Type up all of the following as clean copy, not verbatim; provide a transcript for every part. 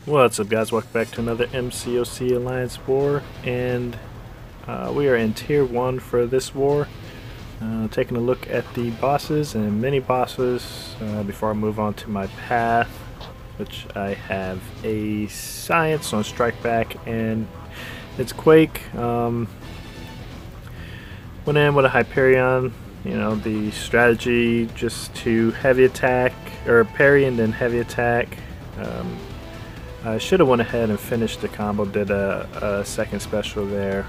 What's up, guys? Welcome back to another MCOC Alliance War, and we are in Tier 1 for this war. Taking a look at the bosses and mini bosses before I move on to my path, which I have a Science on Strike Back and it's Quake. Went in with a Hyperion, the strategy just to heavy attack, or parry and then heavy attack. I should have went ahead and finished the combo, did a second special there.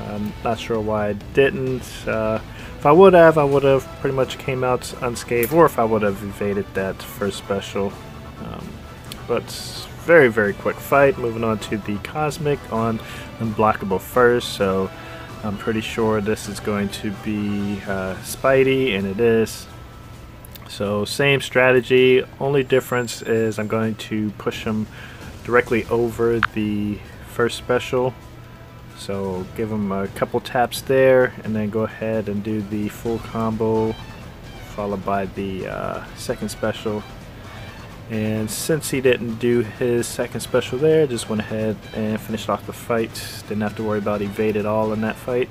I'm not sure why I didn't. If I would have pretty much came out unscathed, or if I would have evaded that first special. But very, very quick fight. Moving on to the Cosmic on Unblockable first, so I'm pretty sure this is going to be Spidey, and it is. So same strategy, only difference is I'm going to push him directly over the first special. So give him a couple taps there and then go ahead and do the full combo followed by the second special. And since he didn't do his second special there, just went ahead and finished off the fight. Didn't have to worry about evade at all in that fight.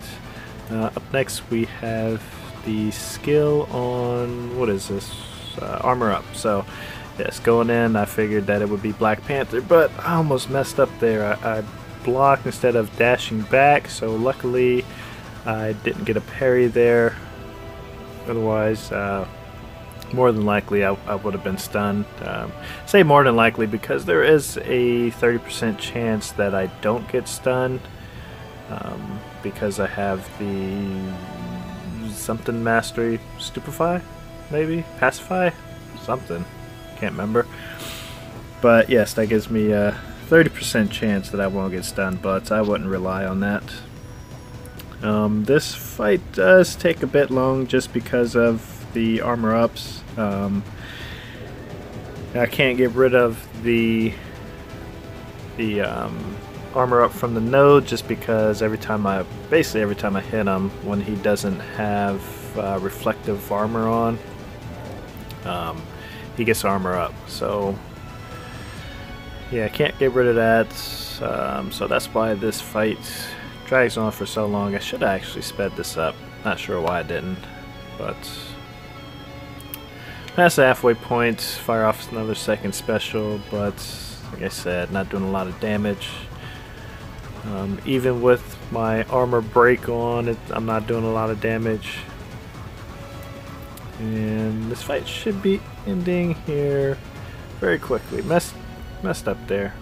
Up next we have the skill on, what is this? Armor up. So yes, going in I figured that it would be Black Panther, but I almost messed up there. I blocked instead of dashing back, so luckily I didn't get a parry there. Otherwise, more than likely I would have been stunned. Say more than likely because there is a 30% chance that I don't get stunned, because I have the something mastery, stupefy, maybe pacify, something, can't remember. But yes, that gives me a 30% chance that I won't get stunned, but I wouldn't rely on that. This fight does take a bit long just because of the armor ups. I can't get rid of the armor up from the node just because basically every time I hit him, when he doesn't have reflective armor on, he gets armor up. So yeah, I can't get rid of that. So that's why this fight drags on for so long. I should have actually sped this up. Not sure why I didn't, but past the halfway point, fire off another second special, but like I said, not doing a lot of damage. Even with my armor break on it, I'm not doing a lot of damage. And this fight should be ending here very quickly. Messed up there.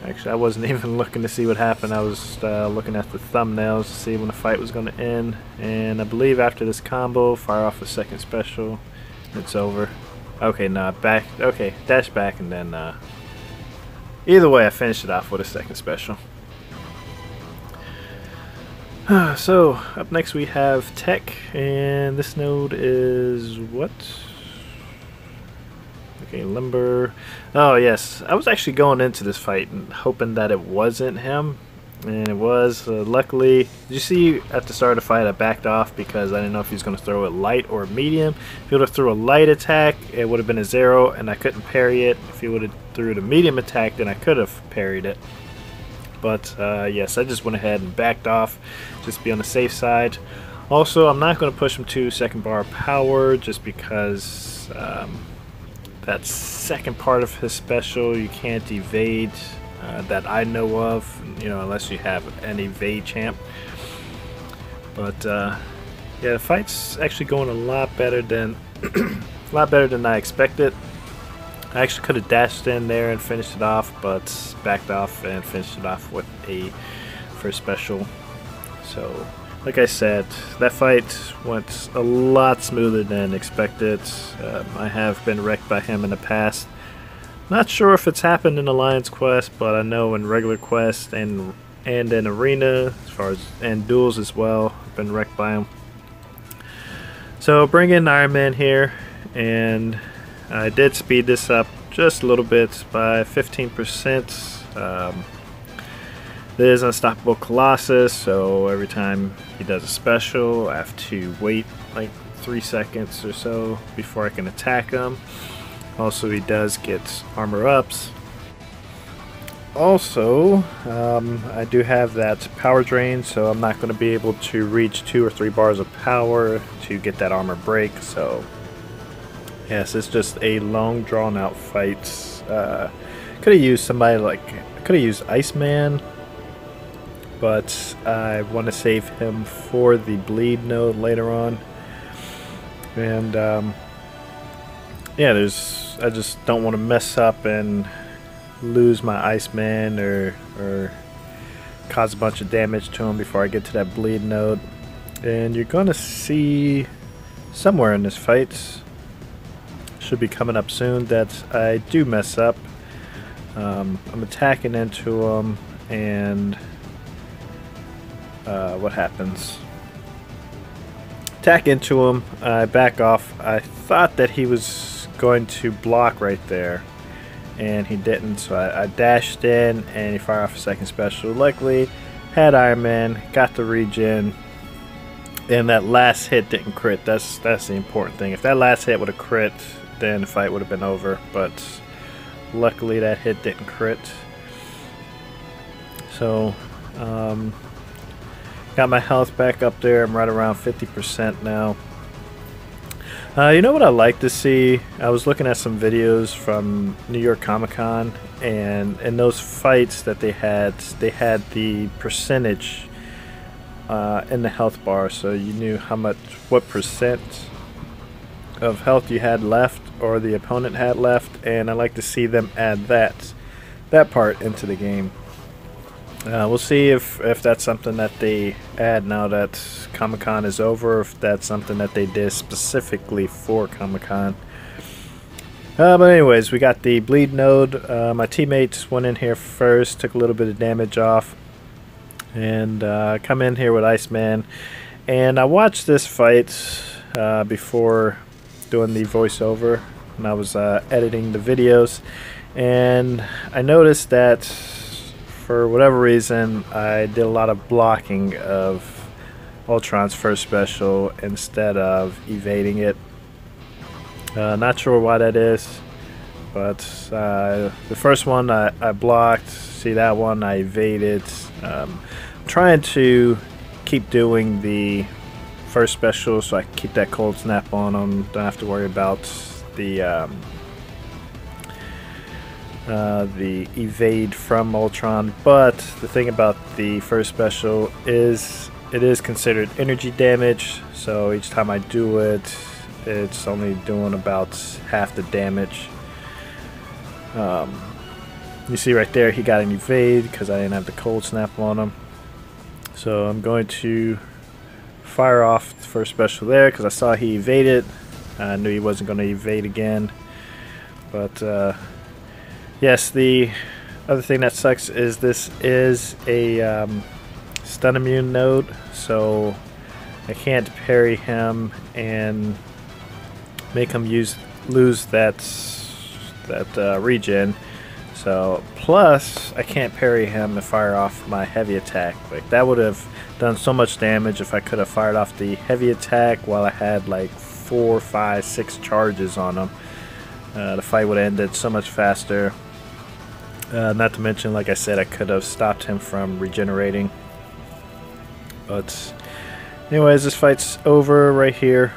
Actually, I wasn't even looking to see what happened. I was looking at the thumbnails to see when the fight was going to end. And I believe after this combo, fire off a second special, it's over. Okay, no, back. Okay, dash back and then. Either way, I finished it off with a second special. So up next we have Tech, and this node is what? Okay, Limber. Oh yes, I was actually going into this fight and hoping that it wasn't him, and it was. Luckily, did you see at the start of the fight I backed off because I didn't know if he was going to throw a light or a medium. If he would have threw a light attack, it would have been a 0 and I couldn't parry it. If he would have threw the medium attack, then I could have parried it. But yes, I just went ahead and backed off, just to be on the safe side. Also, I'm not going to push him to second bar power just because that second part of his special you can't evade that I know of, unless you have an evade champ. But yeah, the fight's actually going a lot better than I expected. I actually could have dashed in there and finished it off, but backed off and finished it off with a first special. So, like I said, that fight went a lot smoother than expected. I have been wrecked by him in the past. Not sure if it's happened in Alliance Quest, but I know in regular Quest and in Arena, and duels as well, I've been wrecked by him. So bring in Iron Man here, and I did speed this up just a little bit by 15%. There's Unstoppable Colossus, so every time he does a special, I have to wait like 3 seconds or so before I can attack him. Also, he does get armor ups. Also, I do have that power drain, so I'm not going to be able to reach 2 or 3 bars of power to get that armor break. So, yes, it's just a long, drawn-out fight. Could have used somebody like, could have used Iceman, but I want to save him for the bleed node later on. And yeah, I just don't want to mess up and lose my Iceman or cause a bunch of damage to him before I get to that bleed node. And you're gonna see somewhere in this fight, should be coming up soon, that I do mess up. I'm attacking into him, and what happens? Attack into him, I back off. I thought that he was going to block right there, and he didn't, so I dashed in and he fired off a second special. Luckily, had Iron Man, got the regen, and that last hit didn't crit. That's the important thing. If that last hit would have crit, then the fight would have been over, but luckily that hit didn't crit. So, got my health back up there. I'm right around 50% now. You know what I like to see? I was looking at some videos from New York Comic-Con, and in those fights that they had the percentage in the health bar, so you knew what percent of health you had left or the opponent had left, and I like to see them add that part into the game. We'll see if that's something that they add now that Comic-Con is over, or if that's something that they did specifically for Comic-Con. But anyways, we got the bleed node. My teammates went in here first, took a little bit of damage off, and come in here with Iceman. And I watched this fight before doing the voiceover, and I was editing the videos, and I noticed that for whatever reason, I did a lot of blocking of Ultron's first special instead of evading it. Not sure why that is, but the first one I blocked. See, that one I evaded. I'm trying to keep doing the first special so I can keep that cold snap on them. Don't have to worry about the evade from Ultron. But the thing about the first special is it is considered energy damage, so each time I do it, it's only doing about half the damage. You see right there, he got an evade because I didn't have the cold snap on him. So I'm going to fire off the first special there because I saw he evaded. I knew he wasn't going to evade again. But yes, the other thing that sucks is this is a stun immune node, so I can't parry him and make him lose that regen. So plus I can't parry him and fire off my heavy attack. Like, that would have done so much damage if I could have fired off the heavy attack while I had like 4, 5, 6 charges on him. The fight would have ended so much faster. Not to mention, like I said, I could have stopped him from regenerating. But anyways, this fight's over right here.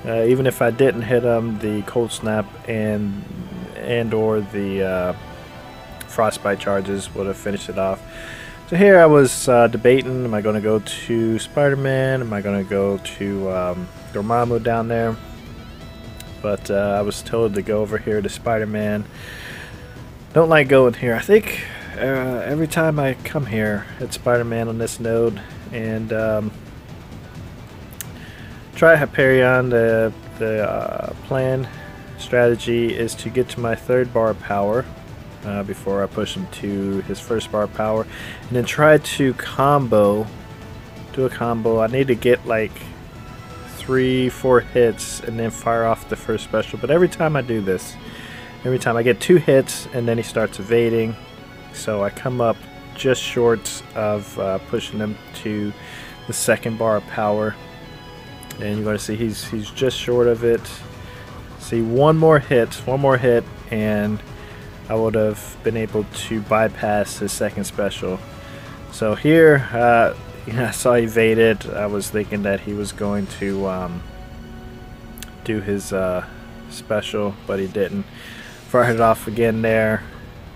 Even if I didn't hit him, the cold snap and or the frostbite charges would have finished it off. So here I was debating, am I going to go to SpiderMan? Am I going to go to Dormammu down there? But I was told to go over here to SpiderMan. Don't like going here. I think every time I come here, it's SpiderMan on this node. And try Hyperion. The plan strategy is to get to my 3rd bar of power before I push him to his 1st bar of power, and then try to do a combo. I need to get like 3-4 hits and then fire off the first special. But every time I do this, every time I get 2 hits and then he starts evading, so I come up just short of pushing him to the 2nd bar of power, and you're going to see he's just short of it. See, one more hit, and I would have been able to bypass his second special. So here, I saw he evaded. I was thinking that he was going to do his special, but he didn't. Fired it off again there.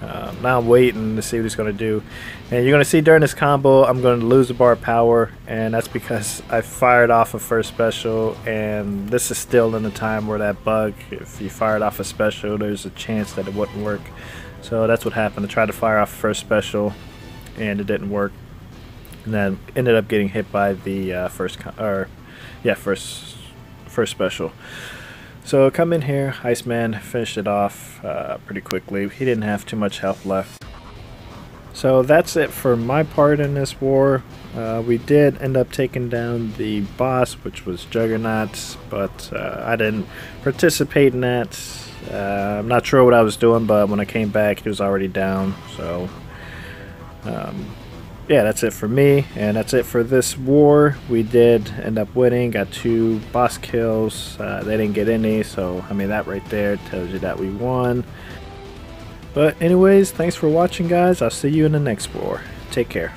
Now I'm waiting to see what he's going to do. And you're going to see during this combo, I'm going to lose a bar of power, and that's because I fired off a first special, and this is still in the time where that bug, if you fired off a special, there's a chance that it wouldn't work. So that's what happened. I tried to fire off a first special, and it didn't work. And then ended up getting hit by the first special. So come in here, Iceman finished it off pretty quickly. He didn't have too much health left. So that's it for my part in this war. We did end up taking down the boss, which was Juggernaut, but I didn't participate in that. I'm not sure what I was doing, but when I came back, he was already down. So yeah, that's it for me, and that's it for this war. We did end up winning, got 2 boss kills. They didn't get any, so I mean, that right there tells you that we won. But anyways, thanks for watching, guys. I'll see you in the next war. Take care.